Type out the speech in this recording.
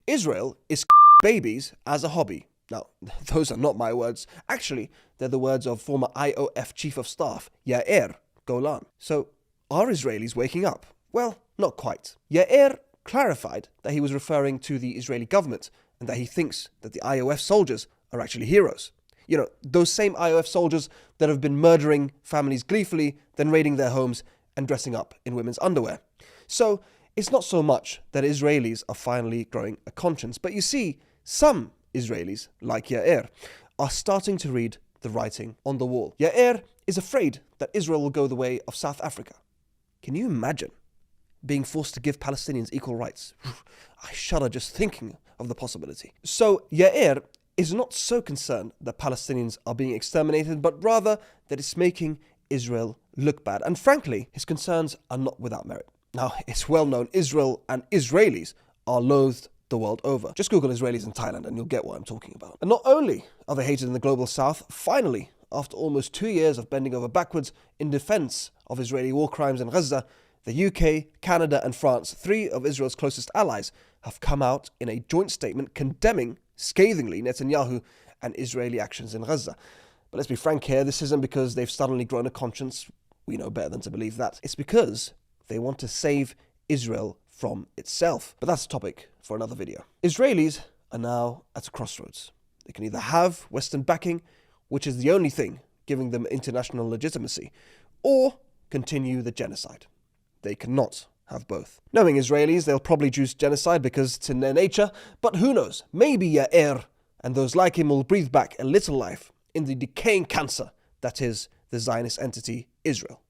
Israel is babies as a hobby. Now, those are not my words. Actually, they're the words of former IOF Chief of Staff, Yair Golan. So, are Israelis waking up? Well, not quite. Yair clarified that he was referring to the Israeli government and that he thinks that the IOF soldiers are actually heroes. You know, those same IOF soldiers that have been murdering families gleefully, then raiding their homes and dressing up in women's underwear. So, it's not so much that Israelis are finally growing a conscience, but you see, some Israelis, like Yair, are starting to read the writing on the wall. Yair is afraid that Israel will go the way of South Africa. Can you imagine being forced to give Palestinians equal rights? I shudder just thinking of the possibility. So Yair is not so concerned that Palestinians are being exterminated, but rather that it's making Israel look bad. And frankly, his concerns are not without merit. Now, it's well known Israel and Israelis are loathed the world over. Just Google Israelis in Thailand and you'll get what I'm talking about. And not only are they hated in the global south, finally, after almost 2 years of bending over backwards in defense of Israeli war crimes in Gaza, the UK, Canada and France, 3 of Israel's closest allies, have come out in a joint statement condemning scathingly Netanyahu and Israeli actions in Gaza. But let's be frank here, this isn't because they've suddenly grown a conscience. We know better than to believe that. It's because they want to save Israel from itself. But that's a topic for another video. Israelis are now at a crossroads. They can either have Western backing, which is the only thing giving them international legitimacy, or continue the genocide. They cannot have both. Knowing Israelis, they'll probably choose genocide because it's in their nature, but who knows, maybe Yair and those like him will breathe back a little life in the decaying cancer that is the Zionist entity Israel.